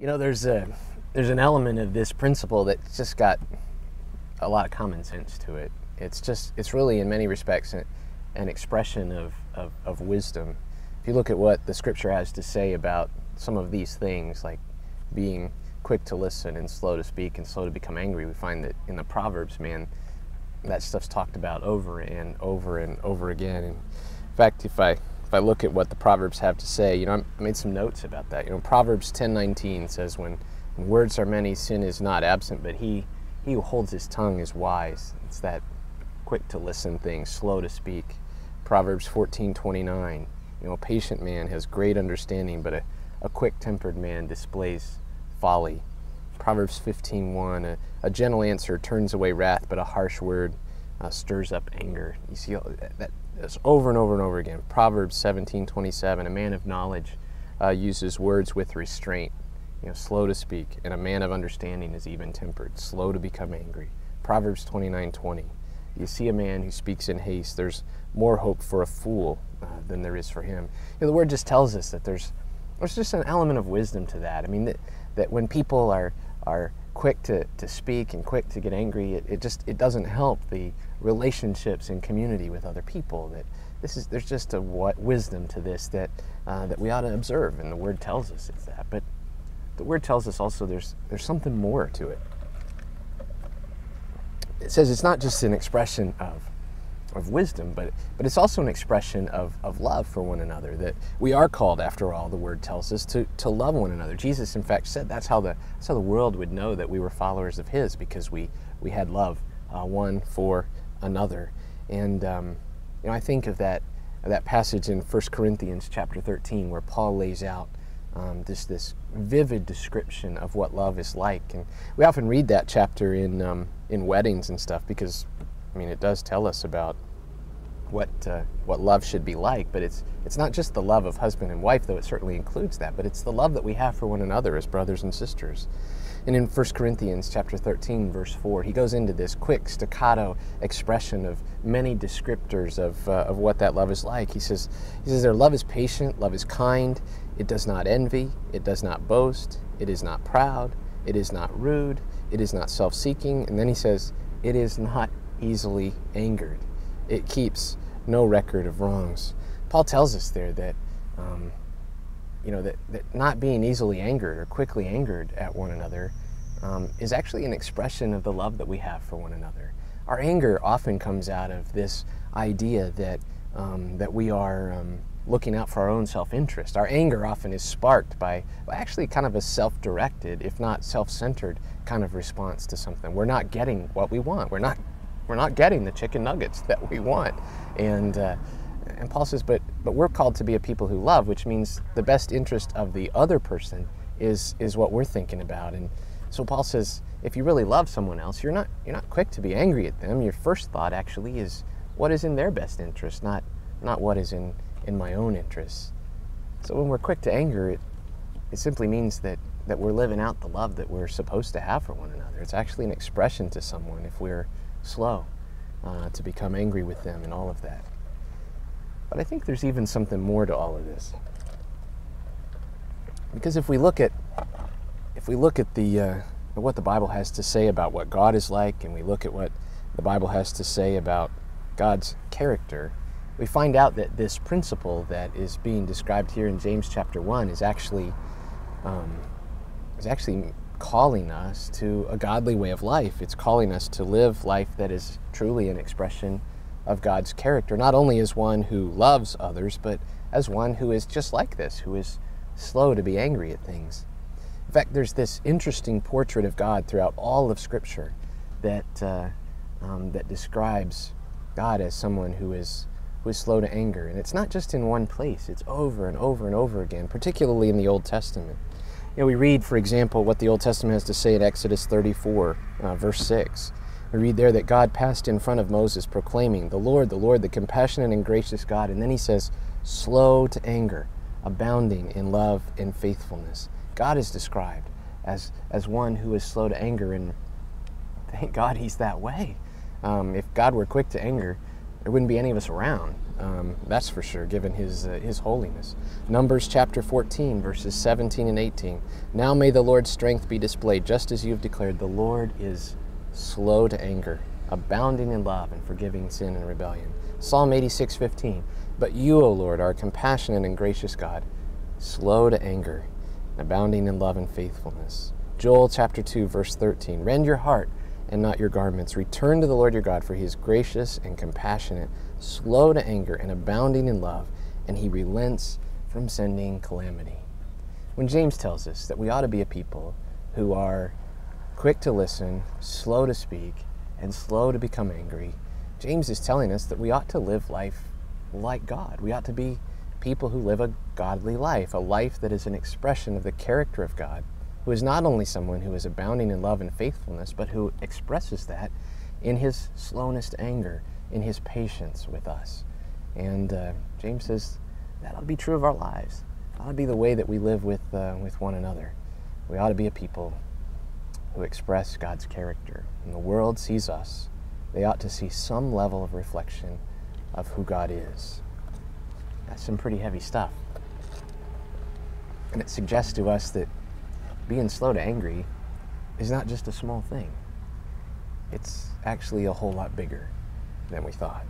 There's an element of this principle that's just got a lot of common sense to it. It's really in many respects an expression of wisdom. If you look at what the scripture has to say about some of these things, like being quick to listen and slow to speak and slow to become angry, we find that in the Proverbs, man, that stuff's talked about over and over and over again. And in fact, if I look at what the Proverbs have to say, I made some notes about that. Proverbs 10:19 says, when words are many, sin is not absent, but he who holds his tongue is wise. It's that quick to listen thing, slow to speak. Proverbs 14:29, a patient man has great understanding, but a quick-tempered man displays folly. Proverbs 15:1, a gentle answer turns away wrath, but a harsh word stirs up anger. You see that over and over and over again. Proverbs 17:27, a man of knowledge uses words with restraint, slow to speak, and a man of understanding is even-tempered, slow to become angry. Proverbs 29:20, you see a man who speaks in haste, there's more hope for a fool than there is for him. The word just tells us that there's just an element of wisdom to that. I mean, that when people are quick to speak and quick to get angry, it doesn't help the relationships and community with other people. That there's just a wisdom to this that we ought to observe, and the Word tells us it's that. But the Word tells us also there's something more to it. It says it's not just an expression of wisdom, but it's also an expression of love for one another, that we are called, after all, the Word tells us, to love one another. Jesus, in fact, said that's how the world would know that we were followers of His, because we had love one for another. And I think of that passage in 1 Corinthians chapter 13, where Paul lays out this vivid description of what love is like. And we often read that chapter in weddings and stuff, because it does tell us about what love should be like, but it's not just the love of husband and wife, though it certainly includes that, but it's the love that we have for one another as brothers and sisters. And in 1 Corinthians chapter 13, verse 4, he goes into this quick staccato expression of many descriptors of what that love is like. He says their love is patient, love is kind, it does not envy, it does not boast, it is not proud, it is not rude, it is not self-seeking, and then he says, it is not easily angered. It keeps no record of wrongs. Paul tells us there that, that not being easily angered or quickly angered at one another is actually an expression of the love that we have for one another. Our anger often comes out of this idea that we are looking out for our own self-interest. Our anger often is sparked by actually kind of a self-directed, if not self-centered, kind of response to something. We're not getting what we want. We're not getting the chicken nuggets that we want. And Paul says, but we're called to be a people who love, which means the best interest of the other person is what we're thinking about. And so Paul says, if you really love someone else, you're not quick to be angry at them. Your first thought actually is what is in their best interest, not what is in my own interests. So when we're quick to anger, it simply means that we're living out the love that we're supposed to have for one another. It's actually an expression to someone if we're slow to become angry with them and all of that. But I think there's even something more to all of this. Because if we look at what the Bible has to say about what God is like, and we look at what the Bible has to say about God's character, we find out that this principle that is being described here in James chapter 1 is actually calling us to a godly way of life. It's calling us to live life that is truly an expression of God's character, not only as one who loves others, but as one who is just like this, who is slow to be angry at things. In fact, there's this interesting portrait of God throughout all of Scripture that describes God as someone who is slow to anger. And it's not just in one place, it's over and over and over again, particularly in the Old Testament. We read, for example, what the Old Testament has to say in Exodus 34, verse 6. We read there that God passed in front of Moses proclaiming, the Lord, the compassionate and gracious God. And then he says, slow to anger, abounding in love and faithfulness. God is described as one who is slow to anger, and thank God he's that way. If God were quick to anger, there wouldn't be any of us around. That's for sure, given his holiness. Numbers chapter 14, verses 17 and 18. Now may the Lord's strength be displayed, just as you have declared. The Lord is slow to anger, abounding in love and forgiving sin and rebellion. Psalm 86:15. But you, O Lord, are a compassionate and gracious God, slow to anger, abounding in love and faithfulness. Joel chapter 2, verse 13. Rend your heart and not your garments. Return to the Lord your God, for he is gracious and compassionate, slow to anger and abounding in love, and he relents from sending calamity. When James tells us that we ought to be a people who are quick to listen, slow to speak, and slow to become angry, James is telling us that we ought to live life like God. We ought to be people who live a godly life, a life that is an expression of the character of God, who is not only someone who is abounding in love and faithfulness, but who expresses that in his slowness to anger, in his patience with us. And James says that ought to be true of our lives. It ought to be the way that we live with one another. We ought to be a people who express God's character. When the world sees us, they ought to see some level of reflection of who God is. That's some pretty heavy stuff. And it suggests to us that being slow to angry is not just a small thing. It's actually a whole lot bigger than we thought.